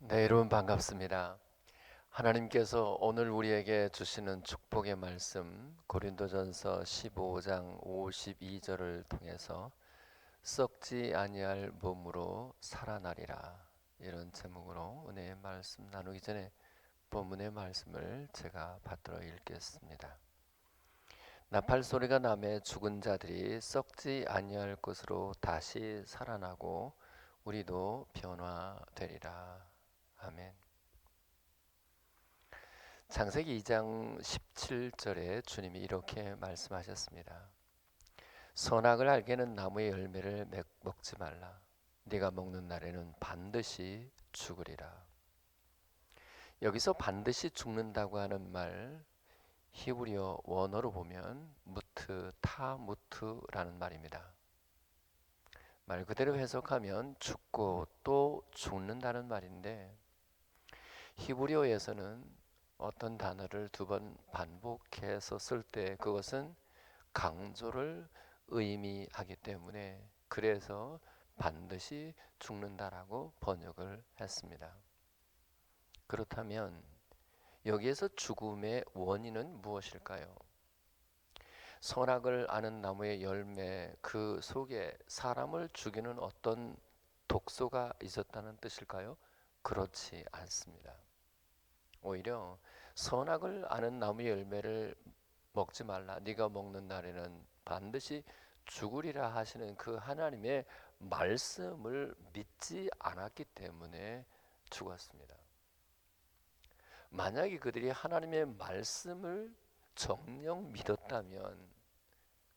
네, 여러분 반갑습니다. 하나님께서 오늘 우리에게 주시는 축복의 말씀 고린도전서 15장 52절을 통해서 썩지 아니할 몸으로 살아나리라, 이런 제목으로 은혜의 말씀 나누기 전에 본문의 말씀을 제가 받들어 읽겠습니다. 나팔 소리가 나매 죽은 자들이 썩지 아니할 것으로 다시 살아나고 우리도 변화되리라. 아멘. 창세기 2장 17절에 주님이 이렇게 말씀하셨습니다. 선악을 알게는 나무의 열매를 먹지 말라. 네가 먹는 날에는 반드시 죽으리라. 여기서 반드시 죽는다고 하는 말, 히브리어 원어로 보면 무트 타무트라는 말입니다. 말 그대로 해석하면 죽고 또 죽는다는 말인데, 히브리어에서는 어떤 단어를 두 번 반복해서 쓸 때 그것은 강조를 의미하기 때문에, 그래서 반드시 죽는다라고 번역을 했습니다. 그렇다면 여기에서 죽음의 원인은 무엇일까요? 선악을 아는 나무의 열매, 그 속에 사람을 죽이는 어떤 독소가 있었다는 뜻일까요? 그렇지 않습니다. 오히려 선악을 아는 나무의 열매를 먹지 말라, 네가 먹는 날에는 반드시 죽으리라 하시는 그 하나님의 말씀을 믿지 않았기 때문에 죽었습니다. 만약에 그들이 하나님의 말씀을 정녕 믿었다면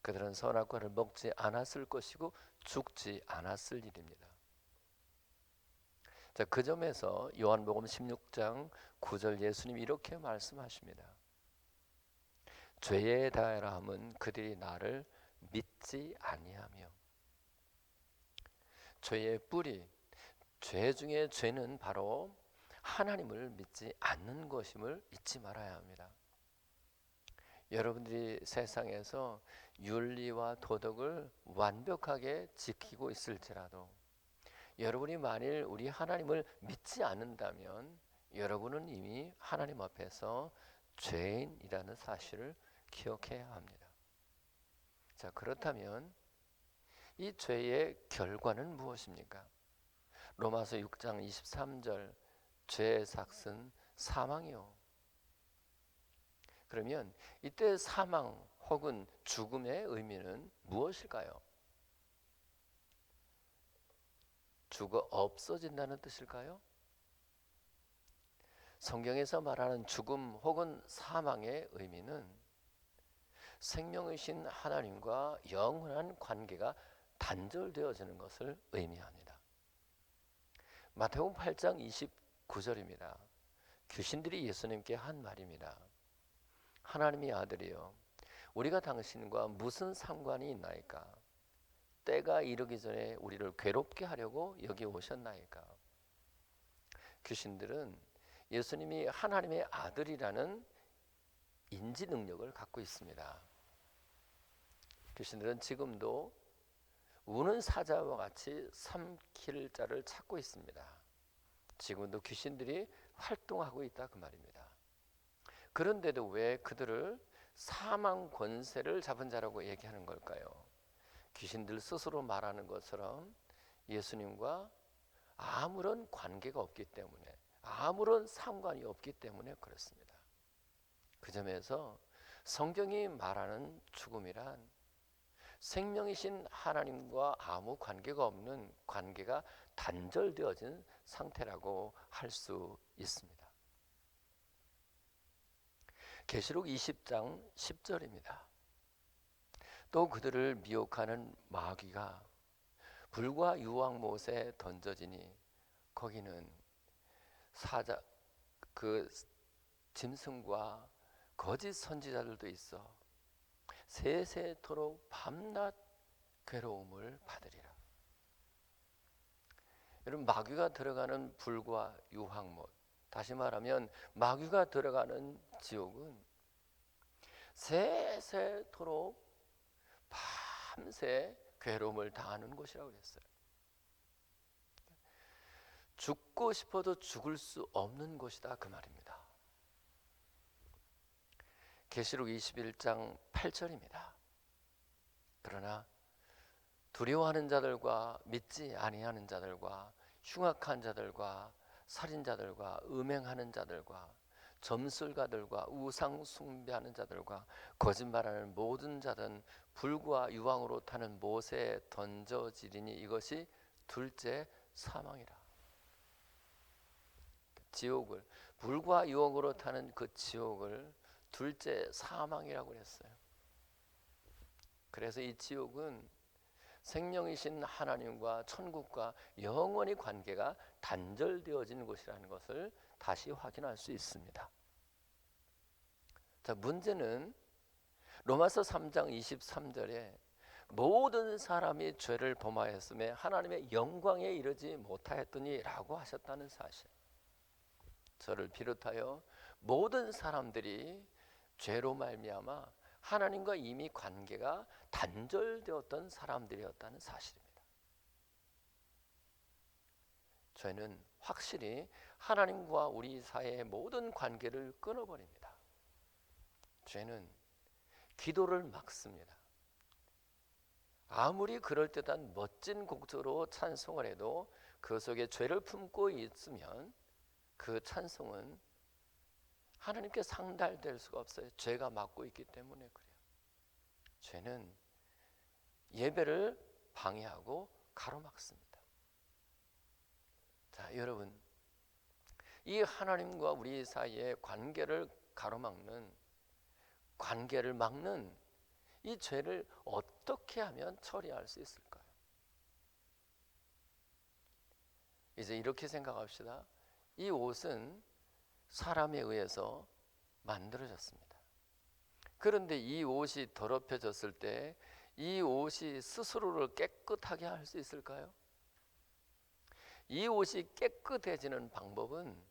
그들은 선악과를 먹지 않았을 것이고 죽지 않았을 일입니다. 자, 그 점에서 요한복음 16장 9절 예수님이 이렇게 말씀하십니다. 죄에 대하여 함은 그들이 나를 믿지 아니하며. 죄의 뿌리, 죄 중에 죄는 바로 하나님을 믿지 않는 것임을 잊지 말아야 합니다. 여러분들이 세상에서 윤리와 도덕을 완벽하게 지키고 있을지라도 여러분이 만일 우리 하나님을 믿지 않는다면 여러분은 이미 하나님 앞에서 죄인이라는 사실을 기억해야 합니다. 자, 그렇다면 이 죄의 결과는 무엇입니까? 로마서 6장 23절, 죄의 삭은 사망이요. 그러면 이때 사망 혹은 죽음의 의미는 무엇일까요? 죽어 없어진다는 뜻일까요? 성경에서 말하는 죽음 혹은 사망의 의미는 생명이신 하나님과 영원한 관계가 단절되어지는 것을 의미합니다. 마태복음 8장 29절입니다. 귀신들이 예수님께 한 말입니다. 하나님의 아들이여, 우리가 당신과 무슨 상관이 있나이까? 때가 이르기 전에 우리를 괴롭게 하려고 여기 오셨나이까? 귀신들은 예수님이 하나님의 아들이라는 인지 능력을 갖고 있습니다. 귀신들은 지금도 우는 사자와 같이 삼킬 자를 찾고 있습니다. 지금도 귀신들이 활동하고 있다, 그 말입니다. 그런데도 왜 그들을 사망 권세를 잡은 자라고 얘기하는 걸까요? 귀신들 스스로 말하는 것처럼 예수님과 아무런 관계가 없기 때문에, 아무런 상관이 없기 때문에 그렇습니다. 그 점에서 성경이 말하는 죽음이란 생명이신 하나님과 아무 관계가 없는, 관계가 단절되어진 상태라고 할 수 있습니다. 계시록 20장 10절입니다. 또 그들을 미혹하는 마귀가 불과 유황 못에 던져지니 거기는 사자 그 짐승과 거짓 선지자들도 있어 세세토록 밤낮 괴로움을 받으리라. 여러분, 마귀가 들어가는 불과 유황못, 다시 말하면 마귀가 들어가는 지옥은 세세토록 밤새 괴로움을 당하는 곳이라고 그랬어요. 죽고 싶어도 죽을 수 없는 곳이다, 그 말입니다. 계시록 21장 8절입니다. 그러나 두려워하는 자들과 믿지 아니하는 자들과 흉악한 자들과 살인자들과 음행하는 자들과 점술가들과 우상 숭배하는 자들과 거짓말하는 모든 자는 불과 유황으로 타는 못에 던져지리니 이것이 둘째 사망이라. 지옥을, 불과 유황으로 타는 그 지옥을 둘째 사망이라고 했어요. 그래서 이 지옥은 생명이신 하나님과 천국과 영원히 관계가 단절되어지는 곳이라는 것을 다시 확인할 수 있습니다. 자, 문제는 로마서 3장 23절에 모든 사람이 죄를 범하였음에 하나님의 영광에 이르지 못하였더니 라고 하셨다는 사실, 저를 비롯하여 모든 사람들이 죄로 말미암아 하나님과 이미 관계가 단절되었던 사람들이었다는 사실입니다. 죄는 확실히 하나님과 우리 사이의 모든 관계를 끊어버립니다. 죄는 기도를 막습니다. 아무리 그럴듯한 멋진 곡조로 찬송을 해도 그 속에 죄를 품고 있으면 그 찬송은 하나님께 상달될 수가 없어요. 죄가 막고 있기 때문에 그래요. 죄는 예배를 방해하고 가로막습니다. 자, 여러분, 이 하나님과 우리 사이의 관계를 가로막는, 관계를 막는 이 죄를 어떻게 하면 처리할 수 있을까요? 이제 이렇게 생각합시다. 이 옷은 사람에 의해서 만들어졌습니다. 그런데 이 옷이 더럽혀졌을 때 이 옷이 스스로를 깨끗하게 할 수 있을까요? 이 옷이 깨끗해지는 방법은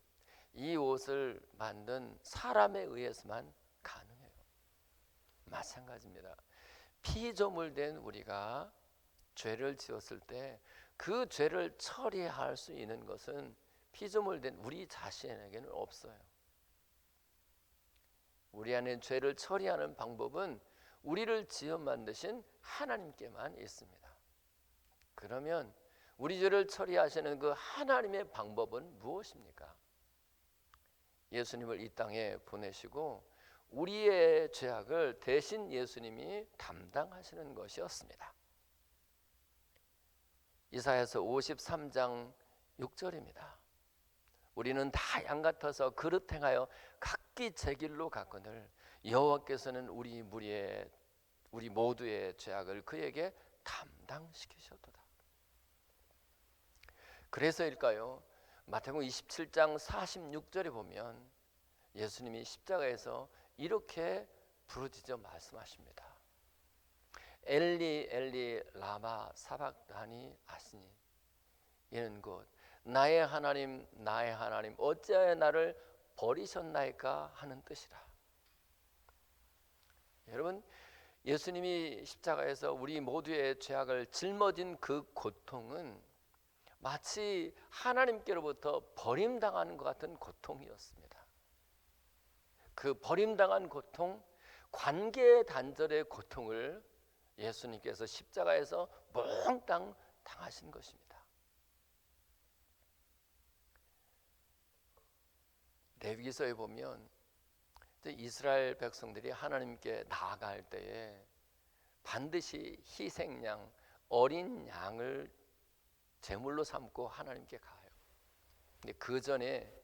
이 옷을 만든 사람에 의해서만 가능해요. 마찬가지입니다. 피조물된 우리가 죄를 지었을 때 그 죄를 처리할 수 있는 것은 피조물된 우리 자신에게는 없어요. 우리 안에 죄를 처리하는 방법은 우리를 지어 만드신 하나님께만 있습니다. 그러면 우리 죄를 처리하시는 그 하나님의 방법은 무엇입니까? 예수님을 이 땅에 보내시고 우리의 죄악을 대신 예수님이 담당하시는 것이었습니다. 이사야서 53장 6절입니다. 우리는 다 양 같아서 그릇 행하여 각기 제 길로 갔거늘 여호와께서는 우리 모두의 죄악을 그에게 담당시키셨도다. 그래서일까요? 마태복음 27장 46절에 보면 예수님이 십자가에서 이렇게 부르짖어 말씀하십니다. 엘리 엘리 라마 사박다니 하시니, 이는 곧 나의 하나님 어찌하여 나를 버리셨나이까 하는 뜻이라. 여러분, 예수님이 십자가에서 우리 모두의 죄악을 짊어진 그 고통은 마치 하나님께로부터 버림당하는 것 같은 고통이었습니다. 그 버림당한 고통, 관계 단절의 고통을 예수님께서 십자가에서 몽땅 당하신 것입니다. 레위기서에 보면 이스라엘 백성들이 하나님께 나아갈 때에 반드시 희생양, 어린 양을 제물로 삼고 하나님께 가요. 근데 그 전에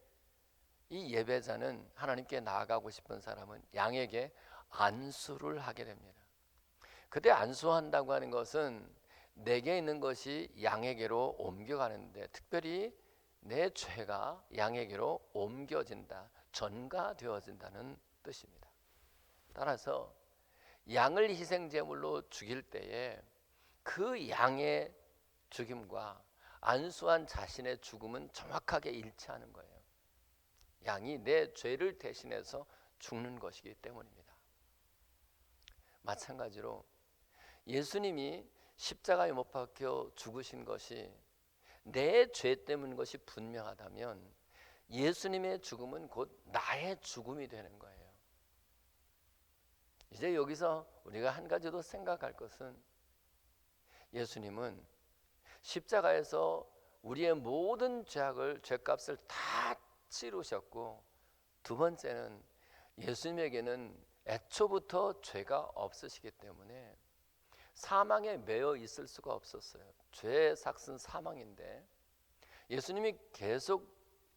이 예배자는, 하나님께 나아가고 싶은 사람은 양에게 안수를 하게 됩니다. 그때 안수한다고 하는 것은 내게 있는 것이 양에게로 옮겨가는데, 특별히 내 죄가 양에게로 옮겨진다, 전가되어진다는 뜻입니다. 따라서 양을 희생제물로 죽일 때에 그 양의 죽임과 안수한 자신의 죽음은 정확하게 일치하는 거예요. 양이 내 죄를 대신해서 죽는 것이기 때문입니다. 마찬가지로 예수님이 십자가에 못 박혀 죽으신 것이 내 죄 때문인 것이 분명하다면 예수님의 죽음은 곧 나의 죽음이 되는 거예요. 이제 여기서 우리가 한 가지 더 생각할 것은, 예수님은 십자가에서 우리의 모든 죄값을 다 치르셨고, 두 번째는 예수님에게는 애초부터 죄가 없으시기 때문에 사망에 매여 있을 수가 없었어요. 죄의 삭은 사망인데 예수님이 계속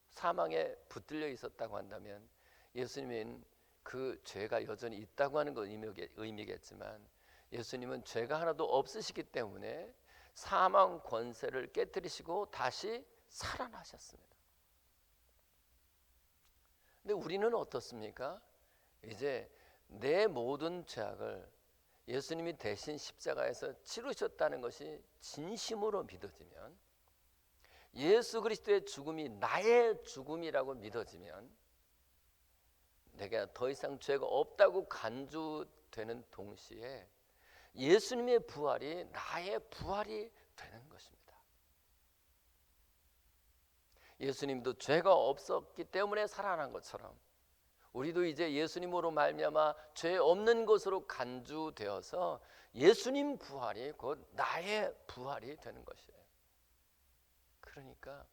사망에 붙들려 있었다고 한다면 예수님은 그 죄가 여전히 있다고 하는 건 의미겠지만, 예수님은 죄가 하나도 없으시기 때문에 사망 권세를 깨뜨리시고 다시 살아나셨습니다. 근데 우리는 어떻습니까? 이제 내 모든 죄악을 예수님이 대신 십자가에서 치르셨다는 것이 진심으로 믿어지면, 예수 그리스도의 죽음이 나의 죽음이라고 믿어지면, 내가 더 이상 죄가 없다고 간주되는 동시에 예수님의 부활이 나의 부활이 되는 것입니다. 예수님도 죄가 없었기 때문에 살아난 것처럼 우리도 이제 예수님으로 말미암아 죄 없는 것으로 간주되어서 예수님 부활이 곧 나의 부활이 되는 것이에요. 그러니까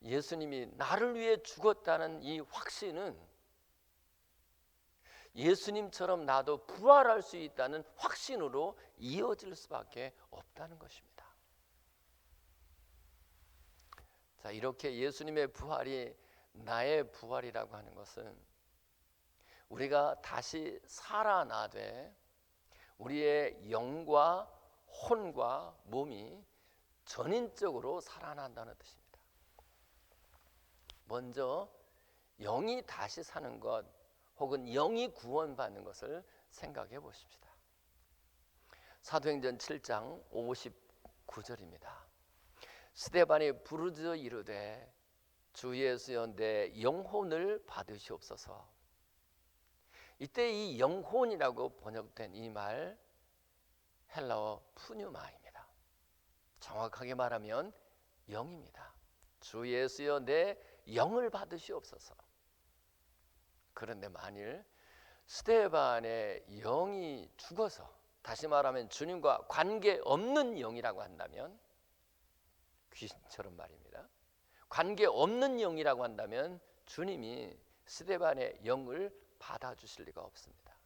예수님이 나를 위해 죽었다는 이 확신은 예수님처럼 나도 부활할 수 있다는 확신으로 이어질 수밖에 없다는 것입니다. 자, 이렇게 예수님의 부활이 나의 부활이라고 하는 것은 우리가 다시 살아나되 우리의 영과 혼과 몸이 전인적으로 살아난다는 뜻입니다. 먼저 영이 다시 사는 것, 혹은 영이 구원받는 것을 생각해 보십시다. 사도행전 7장 59절입니다. 스데반이 부르짖어 이르되 주 예수여 내 영혼을 받으시옵소서. 이때 이 영혼이라고 번역된 이 말, 헬라어 푸뉴마입니다. 정확하게 말하면 영입니다. 주 예수여 내 영을 받으시옵소서. 그런데 만일 스데반의 영이 죽어서, 다시 말하면 주님과 관계없는 영이라고 한다면, 귀신처럼 말입니다, 관계없는 영이라고 한다면 주님이 스데반의 영을 받아주실 리가 없습니다.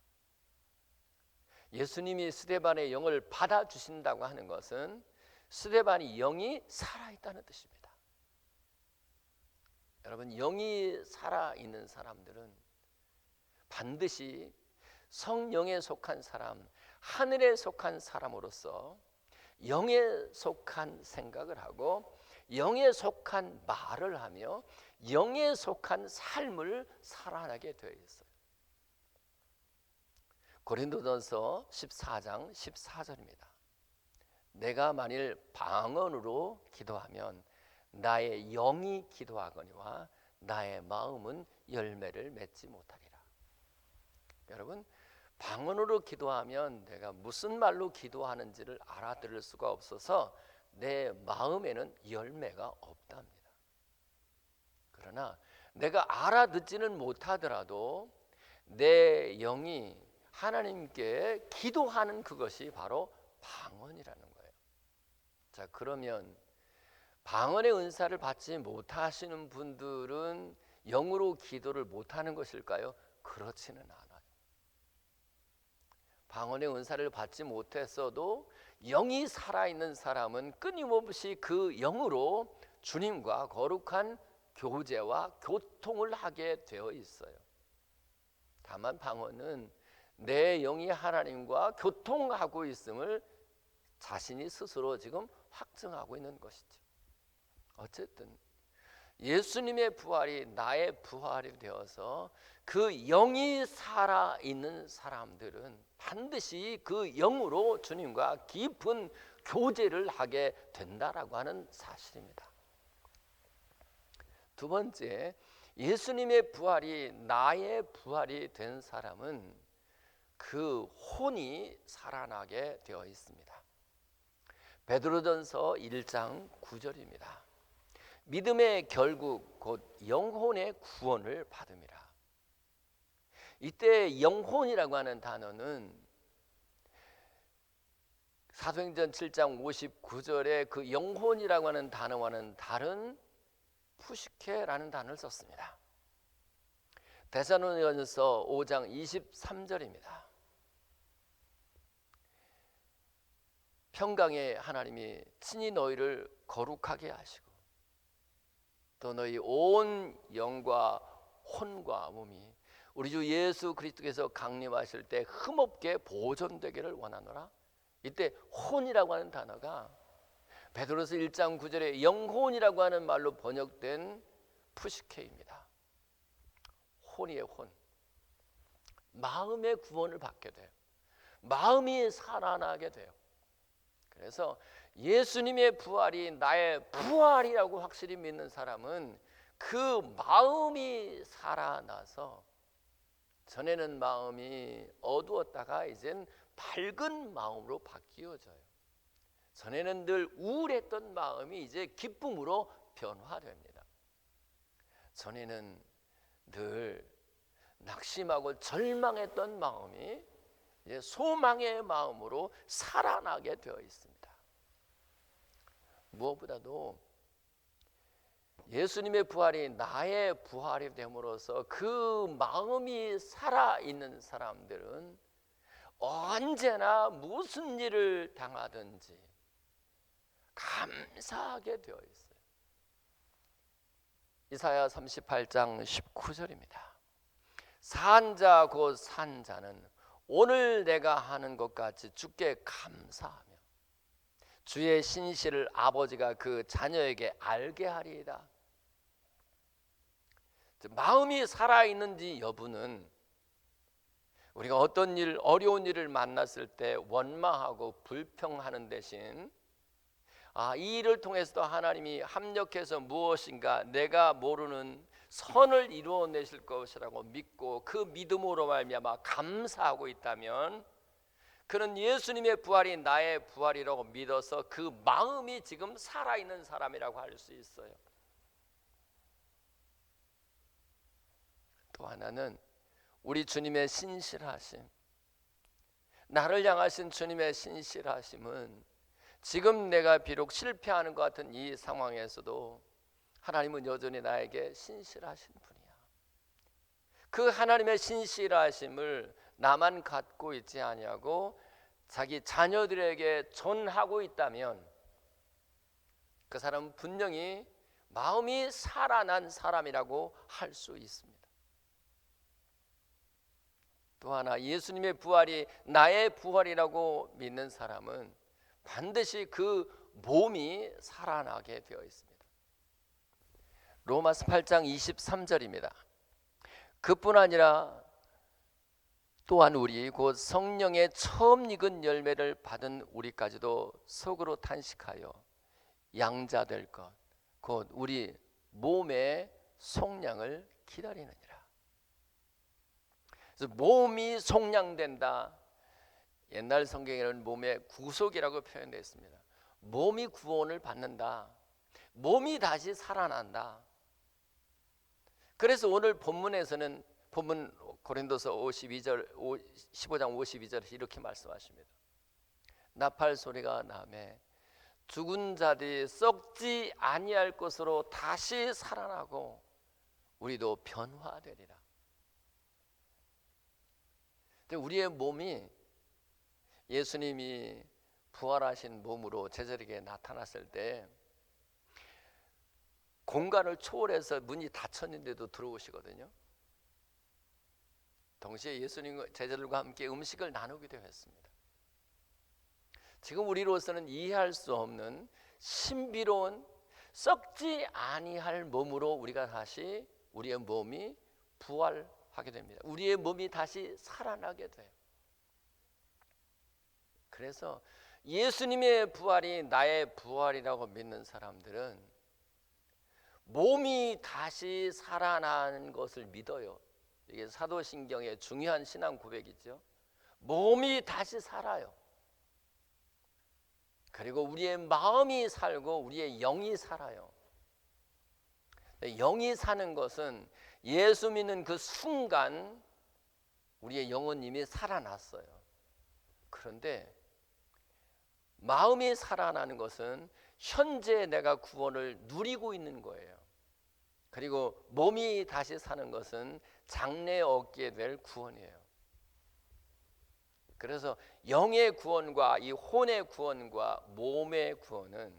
예수님이 스데반의 영을 받아주신다고 하는 것은 스데반의 영이 살아있다는 뜻입니다. 여러분, 영이 살아있는 사람들은 반드시 성령에 속한 사람, 하늘에 속한 사람으로서 영에 속한 생각을 하고 영에 속한 말을 하며 영에 속한 삶을 살아나게 되어 있어요. 고린도전서 14장 14절입니다. 내가 만일 방언으로 기도하면 나의 영이 기도하거니와 나의 마음은 열매를 맺지 못하리라. 여러분, 방언으로 기도하면 내가 무슨 말로 기도하는지를 알아들을 수가 없어서 내 마음에는 열매가 없답니다. 그러나 내가 알아듣지는 못하더라도 내 영이 하나님께 기도하는 그것이 바로 방언이라는 거예요. 자, 그러면 방언의 은사를 받지 못하시는 분들은 영으로 기도를 못하는 것일까요? 그렇지는 않아요. 방언의 은사를 받지 못했어도 영이 살아있는 사람은 끊임없이 그 영으로 주님과 거룩한 교제와 교통을 하게 되어 있어요. 다만 방언은 내 영이 하나님과 교통하고 있음을 자신이 스스로 지금 확증하고 있는 것이죠. 어쨌든 예수님의 부활이 나의 부활이 되어서 그 영이 살아있는 사람들은 반드시 그 영으로 주님과 깊은 교제를 하게 된다라고 하는 사실입니다. 두 번째, 예수님의 부활이 나의 부활이 된 사람은 그 혼이 살아나게 되어 있습니다. 베드로전서 1장 9절입니다. 믿음의 결국 곧 영혼의 구원을 받음이라. 이때 영혼이라고 하는 단어는 사도행전 7장 59절에 그 영혼이라고 하는 단어와는 다른 푸시케라는 단어를 썼습니다. 데살로니가전서 5장 23절입니다. 평강의 하나님이 친히 너희를 거룩하게 하시고 또 너희 온 영과 혼과 몸이 우리 주 예수 그리스도께서 강림하실 때 흠없게 보존되기를 원하노라. 이때 혼이라고 하는 단어가 베드로서 1장 9절에 영혼이라고 하는 말로 번역된 푸시케입니다. 혼이의 혼. 마음의 구원을 받게 돼요. 마음이 살아나게 돼요. 그래서 예수님의 부활이 나의 부활이라고 확실히 믿는 사람은 그 마음이 살아나서 전에는 마음이 어두웠다가 이젠 밝은 마음으로 바뀌어져요. 전에는 늘 우울했던 마음이 이제 기쁨으로 변화됩니다. 전에는 늘 낙심하고 절망했던 마음이 이제 소망의 마음으로 살아나게 되어 있습니다. 무엇보다도 예수님의 부활이 나의 부활이 됨으로써 그 마음이 살아있는 사람들은 언제나 무슨 일을 당하든지 감사하게 되어 있어요. 이사야 38장 19절입니다. 산자 곧 산자는 오늘 내가 하는 것 같이 주께 감사하며 주의 신실을 아버지가 그 자녀에게 알게 하리이다. 마음이 살아있는지 여부는 우리가 어떤 일, 어려운 일을 만났을 때 원망하고 불평하는 대신 이 일을 통해서도 하나님이 합력해서 무엇인가 내가 모르는 선을 이루어내실 것이라고 믿고 그 믿음으로 말미암아 감사하고 있다면 그는 예수님의 부활이 나의 부활이라고 믿어서 그 마음이 지금 살아있는 사람이라고 할 수 있어요. 또 하나는 우리 주님의 신실하심, 나를 향하신 주님의 신실하심은 지금 내가 비록 실패하는 것 같은 이 상황에서도 하나님은 여전히 나에게 신실하신 분이야. 그 하나님의 신실하심을 나만 갖고 있지 아니하고 자기 자녀들에게 전하고 있다면 그 사람은 분명히 마음이 살아난 사람이라고 할 수 있습니다. 또 하나 예수님의 부활이 나의 부활이라고 믿는 사람은 반드시 그 몸이 살아나게 되어 있습니다. 로마서 8장 23절입니다. 그뿐 아니라 또한 우리 곧 성령의 처음 익은 열매를 받은 우리까지도 속으로 탄식하여 양자될 것 곧 우리 몸의 속량을 기다리느니라. 그래서 몸이 속량된다. 옛날 성경에는 몸의 구속이라고 표현되어 있습니다. 몸이 구원을 받는다. 몸이 다시 살아난다. 그래서 오늘 본문에서는 본문 고린도서 15장 52절에서 이렇게 말씀하십니다. 나팔 소리가 나매 죽은 자들이 썩지 아니할 것으로 다시 살아나고 우리도 변화되리라. 우리의 몸이 예수님이 부활하신 몸으로 제자에게 나타났을 때 공간을 초월해서 문이 닫혔는데도 들어오시거든요. 동시에 예수님과 제자들과 함께 음식을 나누기도 했습니다. 지금 우리로서는 이해할 수 없는 신비로운 썩지 아니할 몸으로 우리가 다시 우리의 몸이 부활하게 됩니다. 우리의 몸이 다시 살아나게 돼요. 그래서 예수님의 부활이 나의 부활이라고 믿는 사람들은 몸이 다시 살아나는 것을 믿어요. 이게 사도신경의 중요한 신앙 고백이죠. 몸이 다시 살아요. 그리고 우리의 마음이 살고 우리의 영이 살아요. 영이 사는 것은 예수 믿는 그 순간 우리의 영은 이미 살아났어요. 그런데 마음이 살아나는 것은 현재 내가 구원을 누리고 있는 거예요. 그리고 몸이 다시 사는 것은 장래에 얻게 될 구원이에요. 그래서 영의 구원과 이 혼의 구원과 몸의 구원은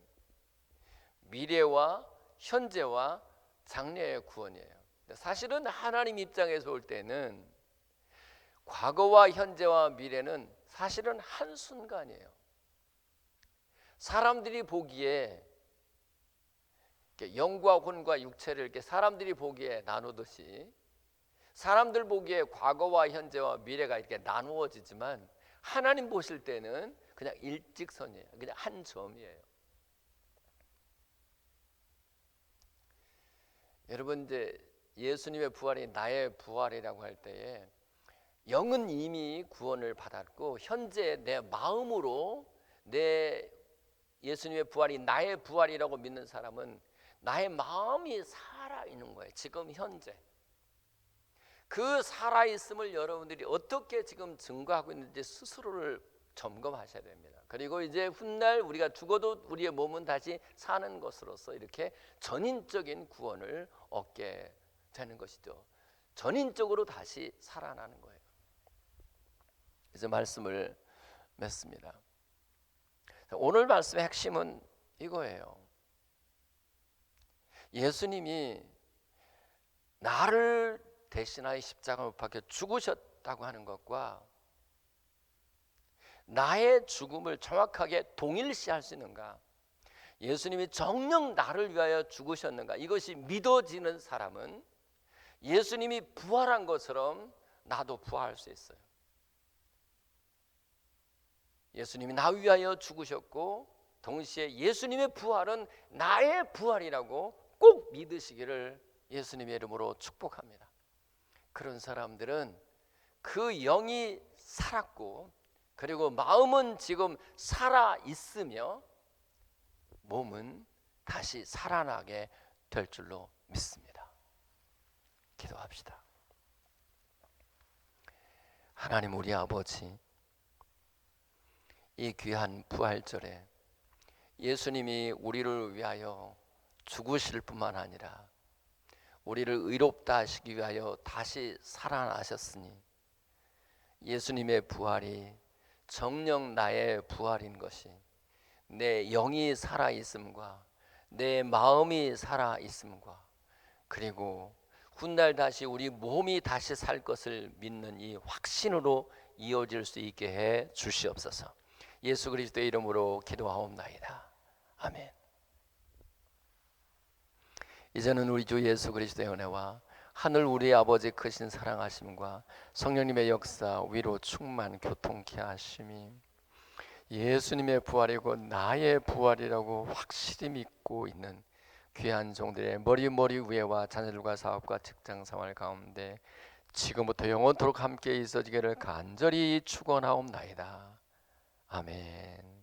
미래와 현재와 장래의 구원이에요. 사실은 하나님 입장에서 볼 때는 과거와 현재와 미래는 사실은 한순간이에요. 사람들이 보기에 영과 혼과 육체를 이렇게 사람들이 보기에 나누듯이 사람들 보기에 과거와 현재와 미래가 이렇게 나누어지지만 하나님 보실 때는 그냥 일직선이에요. 그냥 한 점이에요. 여러분, 이제 예수님의 부활이 나의 부활이라고 할 때에 영은 이미 구원을 받았고 현재 내 마음으로 내 예수님의 부활이 나의 부활이라고 믿는 사람은 나의 마음이 살아있는 거예요. 지금 현재 그 살아있음을 여러분들이 어떻게 지금 증거하고 있는지 스스로를 점검하셔야 됩니다. 그리고 이제 훗날 우리가 죽어도 우리의 몸은 다시 사는 것으로서 이렇게 전인적인 구원을 얻게 되는 것이죠. 전인적으로 다시 살아나는 거예요. 이제 말씀을 맺습니다. 오늘 말씀의 핵심은 이거예요. 예수님이 나를 대신하여 십자가 못 박혀 죽으셨다고 하는 것과 나의 죽음을 정확하게 동일시할 수 있는가? 예수님이 정녕 나를 위하여 죽으셨는가? 이것이 믿어지는 사람은 예수님이 부활한 것처럼 나도 부활할 수 있어요. 예수님이 나 위하여 죽으셨고 동시에 예수님의 부활은 나의 부활이라고 꼭 믿으시기를 예수님의 이름으로 축복합니다. 그런 사람들은 그 영이 살았고 그리고 마음은 지금 살아 있으며 몸은 다시 살아나게 될 줄로 믿습니다. 기도합시다. 하나님 우리 아버지, 이 귀한 부활절에 예수님이 우리를 위하여 죽으실 뿐만 아니라 우리를 의롭다 하시기 위하여 다시 살아나셨으니 예수님의 부활이 정녕 나의 부활인 것이 내 영이 살아있음과 내 마음이 살아있음과 그리고 훗날 다시 우리 몸이 다시 살 것을 믿는 이 확신으로 이어질 수 있게 해 주시옵소서. 예수 그리스도의 이름으로 기도하옵나이다. 아멘. 이제는 우리 주 예수 그리스도의 은혜와 하늘 우리 아버지 크신 사랑하심과 성령님의 역사 위로 충만 교통케 하심이 예수님의 부활이고 나의 부활이라고 확실히 믿고 있는 귀한 종들의 머리 위에와 자녀들과 사업과 직장 생활 가운데 지금부터 영원토록 함께 있어지기를 간절히 축원하옵나이다. 아멘.